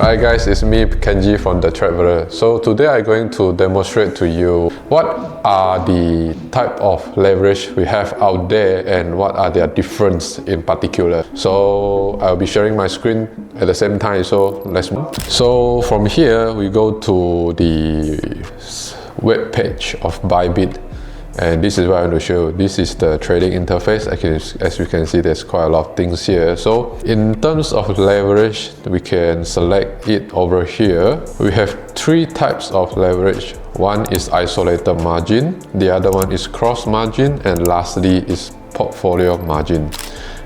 Hi guys, it's me Kenji from the Tradveller. So today I'm going to demonstrate to you what are the type of leverage we have out there and what are their difference in particular. So I'll be sharing my screen at the same time, so let's move. So from here we go to the web page of BYBIT. And this is what I'm going to show. This is the trading interface. As you can see, there's quite a lot of things here. So in terms of leverage, we can select it over here. We have three types of leverage. One is isolated margin, the other one is cross margin, and lastly is portfolio margin.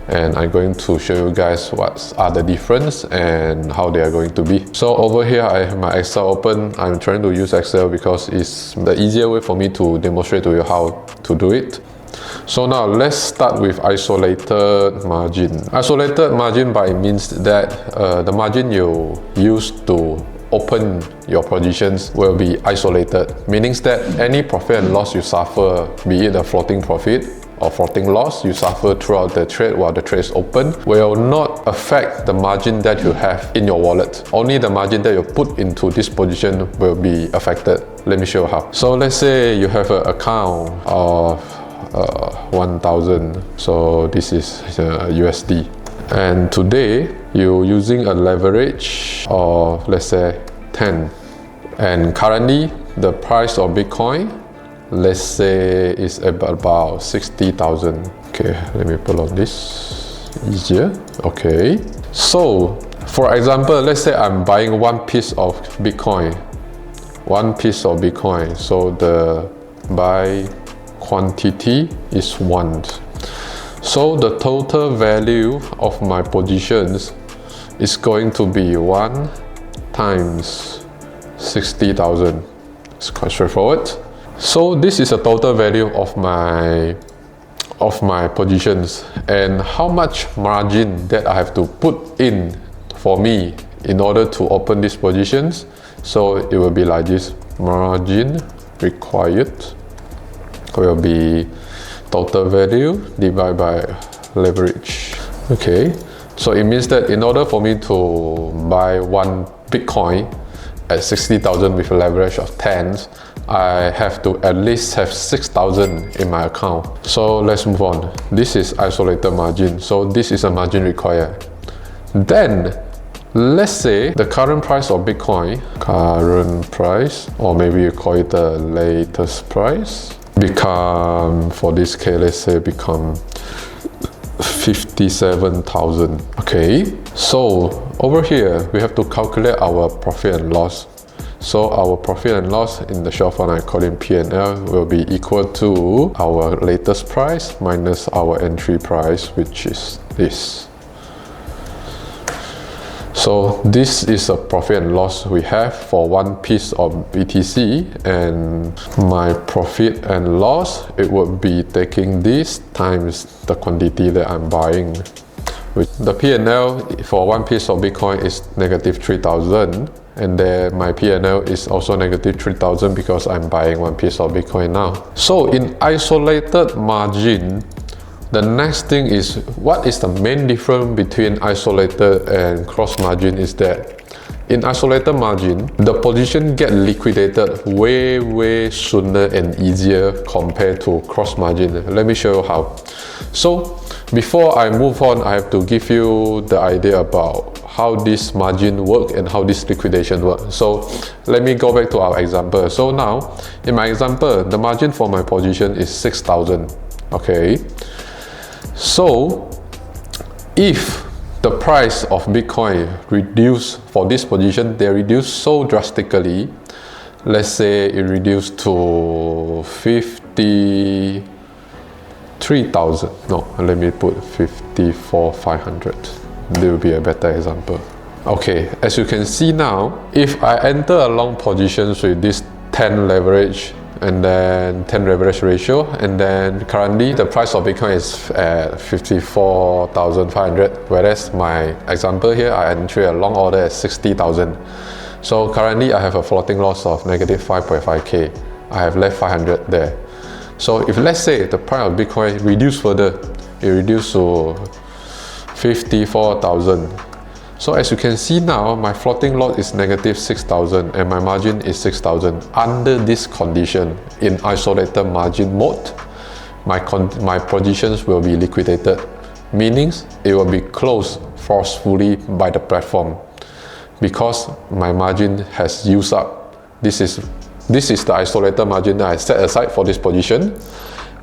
And I'm going to show you guys what are the difference and how they are going to be. So over here I have my Excel open. I'm trying to use Excel because it's the easier way for me to demonstrate to you how to do it. So now let's start with isolated margin. Isolated margin by means that the margin you use to open your positions will be isolated, meaning that any profit and loss you suffer, be it a floating profit or floating loss you suffer throughout the trade while the trade is open, will not affect the margin that you have in your wallet. Only the margin that you put into this position will be affected. Let me show you how. So let's say you have an account of 1,000. So this is USD. And today you're using a leverage of, let's say, 10. And currently the price of Bitcoin, let's say, is about 60,000. Okay, let me pull on this easier. Okay, so for example, let's say I'm buying one piece of Bitcoin. So the buy quantity is 1. So the total value of my positions is going to be 1 times 60,000. It's quite straightforward. So this is a total value of my positions, and how much margin that I have to put in for me in order to open these positions. So it will be like this: margin required will be total value divided by leverage. Okay, so it means that in order for me to buy one Bitcoin at 60,000 with a leverage of 10, I have to at least have 6,000 in my account. So let's move on. This is isolated margin. So this is a margin required. Then let's say the current price of Bitcoin, or maybe you call it the latest price, become, for this case, let's say become 57,000. Okay, so over here we have to calculate our profit and loss. So our profit and loss in the short form I call it P&L will be equal to our latest price minus our entry price, which is this. So this is a profit and loss we have for one piece of BTC, and my profit and loss, it would be taking this times the quantity that I'm buying. The P&L for one piece of Bitcoin is negative 3,000, and then my P&L is also negative 3,000 because I'm buying one piece of Bitcoin now. So in isolated margin, the next thing is, what is the main difference between isolated and cross margin is that in isolated margin, the position get liquidated way sooner and easier compared to cross margin. Let me show you how. So before I move on, I have to give you the idea about how this margin work and how this liquidation work. So let me go back to our example. So now in my example, the margin for my position is 6,000. Okay, so if the price of Bitcoin reduce for this position, they reduce so drastically, let's say it reduced to 53,000. No, let me put 54,500. There will be a better example. Okay, as you can see now, if I enter a long positions with this 10 leverage and then 10 leverage ratio, and then currently the price of Bitcoin is at 54,500, whereas my example here, I enter a long order at 60,000. So currently I have a floating loss of negative 5.5k. I have left 500 there. So if let's say the price of Bitcoin reduce further, it reduced to 54,000. So as you can see now, my floating lot is negative 6,000 and my margin is 6,000. Under this condition, in isolated margin mode, my positions will be liquidated, meaning it will be closed forcefully by the platform because my margin has used up. This is the isolated margin that I set aside for this position.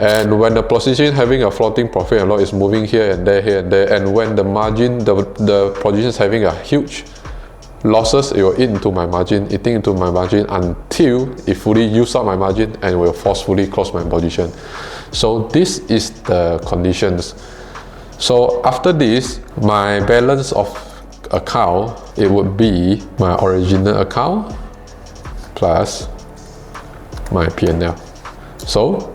And when the position having a floating profit and loss is moving here and there, and when the margin, the position is having a huge losses, it will eat into my margin, eating into my margin until it fully use up my margin and will forcefully close my position. So this is the conditions. So after this, my balance of account, it would be my original account plus my P&L. So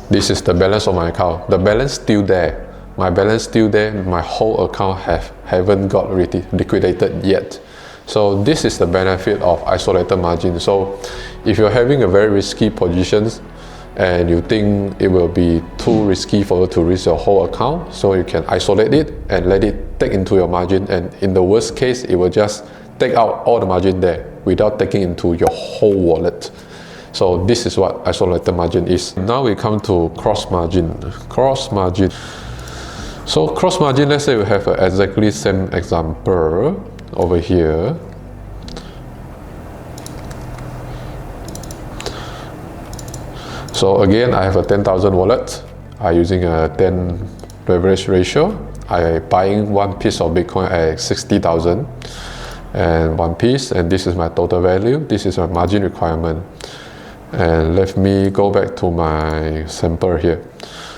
this is the balance of my account. The balance still there. My balance still there. My whole account haven't got liquidated yet. So this is the benefit of isolated margin. So if you're having a very risky positions and you think it will be too risky for you to risk your whole account, so you can isolate it and let it take into your margin, and in the worst case, it will just take out all the margin there without taking into your whole wallet. So this is what isolated margin is. Now we come to cross margin. Cross margin. So cross margin, let's say we have exactly same example over here. So again, I have a 10,000 wallet. I'm using a 10 leverage ratio. I buying one piece of Bitcoin at 60,000 and one piece, and this is my total value. This is my margin requirement. And let me go back to my sample here.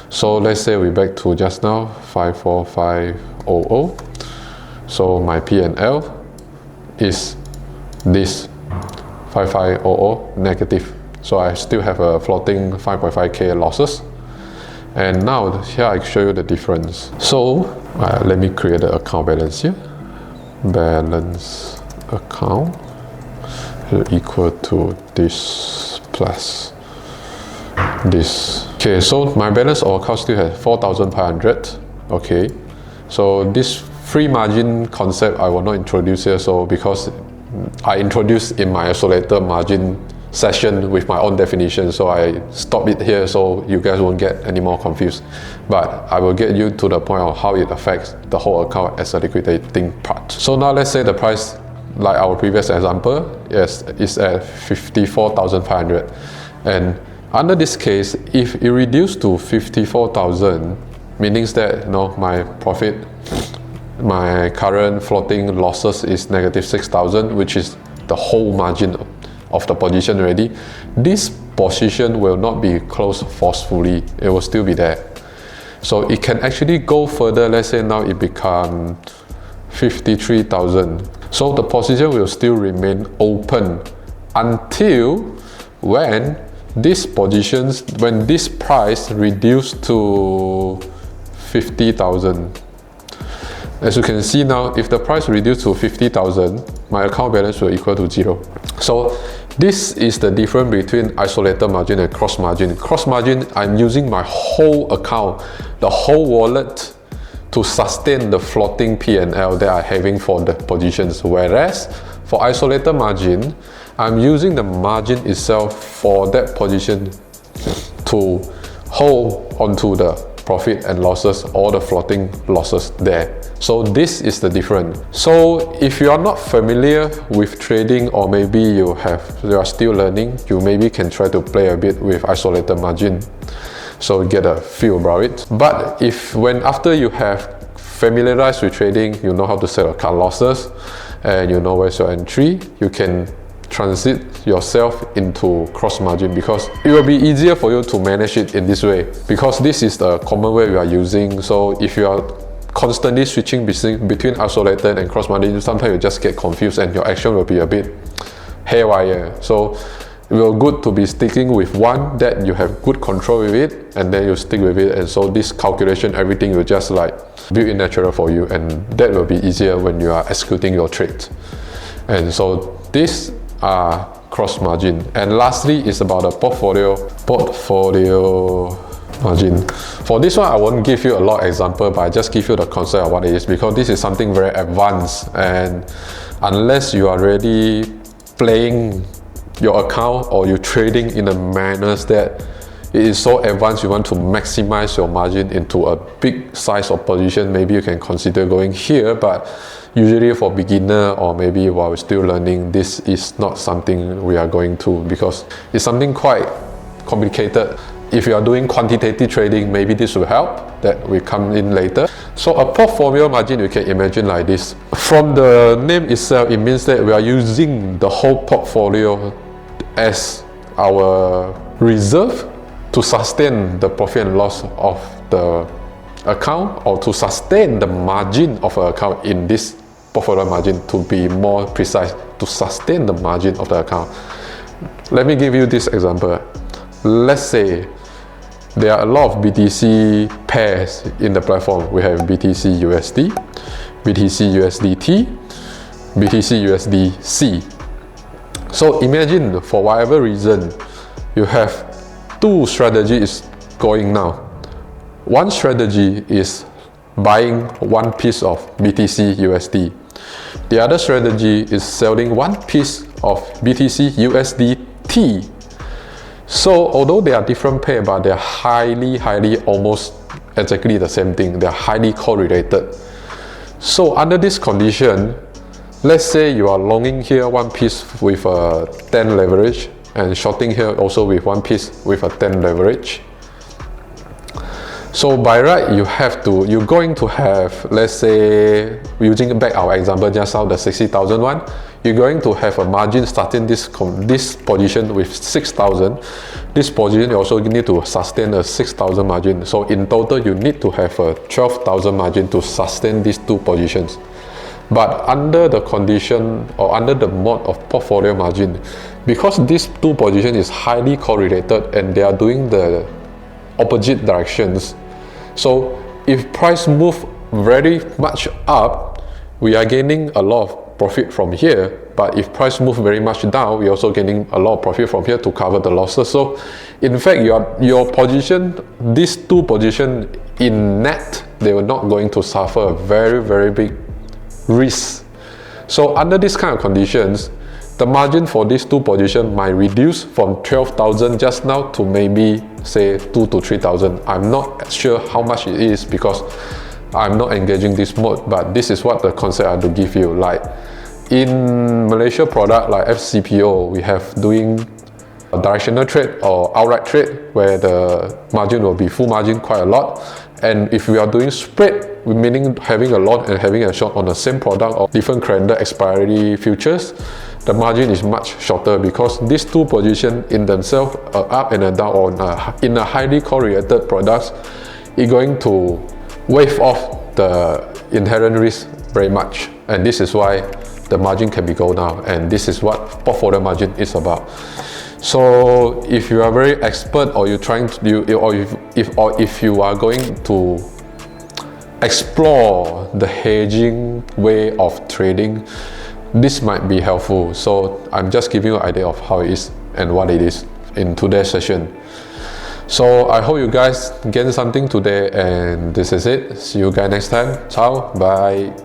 So let's say we back to just now 54500. So my P&L is this 5500 negative. So I still have a floating 5.5k losses. And now here I show you the difference. So let me create the account balance here. Balance account equal to this plus this. Okay, so my balance of account still has 4,500. Okay, so this free margin concept I will not introduce here, so because I introduced in my isolated margin session with my own definition, so I stop it here so you guys won't get any more confused. But I will get you to the point of how it affects the whole account as a liquidating part. So now let's say the price, like our previous example, yes, is at 54,500, and under this case, if it reduced to 54,000, meaning that my profit, my current floating losses is negative 6,000, which is the whole margin of the position already. This position will not be closed forcefully, it will still be there. So it can actually go further. Let's say now it become 53,000. So the position will still remain open until when this price reduced to 50,000. As you can see now, if the price reduced to 50,000, my account balance will equal to 0. So this is the difference between isolated margin and cross margin. Cross margin, I'm using my whole account, the whole wallet, to sustain the floating P&L that I'm having for the positions. Whereas for isolated margin, I'm using the margin itself for that position to hold onto the profit and losses, all the floating losses there. So this is the difference. So if you are not familiar with trading, or maybe you are still learning, you maybe can try to play a bit with isolated margin, so get a feel about it. But after you have familiarized with trading, you know how to set your cut losses, and you know where's your entry, you can transit yourself into cross margin, because it will be easier for you to manage it in this way, because this is the common way we are using. So if you are constantly switching between isolated and cross margin, sometimes you just get confused and your action will be a bit haywire. So it will good to be sticking with one that you have good control with it, and then you stick with it, and so this calculation, everything will just like build in natural for you, and that will be easier when you are executing your trade. And so these are cross margin. And lastly is about the portfolio margin. For this one, I won't give you a lot of example, but I just give you the concept of what it is, because this is something very advanced, and unless you are really playing your account or you're trading in a manner that it is so advanced, you want to maximize your margin into a big size of position, maybe you can consider going here. But usually for beginner, or maybe while we're still learning, this is not something we are going to, because it's something quite complicated. If you are doing quantitative trading, maybe this will help, that will come in later. So a portfolio margin, you can imagine like this. From the name itself, it means that we are using the whole portfolio as our reserve to sustain the profit and loss of the account, or to sustain the margin of an account. In this portfolio margin, to be more precise, to sustain the margin of the account. Let me give you this example. Let's say there are a lot of BTC pairs in the platform. We have BTC USD, BTC USDT, BTC USDC. So imagine, for whatever reason, you have two strategies going now. One strategy is buying one piece of BTC USD. The other strategy is selling one piece of BTC USDT. So although they are different pair, but they are highly almost exactly the same thing. They are highly correlated. So under this condition, let's say you are longing here one piece with a 10 leverage, and shorting here also with one piece with a 10 leverage. So by right, you're going to have, let's say, using back our example just now, the 60,000 one, you're going to have a margin starting this position with 6,000. This position you also need to sustain a 6,000 margin. So in total, you need to have a 12,000 margin to sustain these two positions. But under the condition, or under the mode of portfolio margin, because these two positions is highly correlated and they are doing the opposite directions, so if price move very much up, we are gaining a lot of profit from here. But if price move very much down, we're also gaining a lot of profit from here to cover the losses. So in fact, your position, these two positions in net, they were not going to suffer a very big risk. So under this kind of conditions, the margin for these two positions might reduce from 12,000 just now to maybe say 2,000 to 3,000. I'm not sure how much it is, because I'm not engaging this mode, but this is what the concept I have to give you. Like in Malaysia product like FCPO, we have doing a directional trade or outright trade, where the margin will be full margin quite a lot. And if we are doing spread, meaning having a long and having a short on the same product or different calendar expiry futures, the margin is much shorter, because these two positions in themselves, up and down, or in a highly correlated products, it's going to wave off the inherent risk very much. And this is why the margin can be go down, and this is what portfolio margin is about. So if you are very expert, or you're trying to if you are going to explore the hedging way of trading, this might be helpful. So I'm just giving you an idea of how it is and what it is in today's session. So I hope you guys gain something today, and this is it. See you guys next time. Ciao, bye.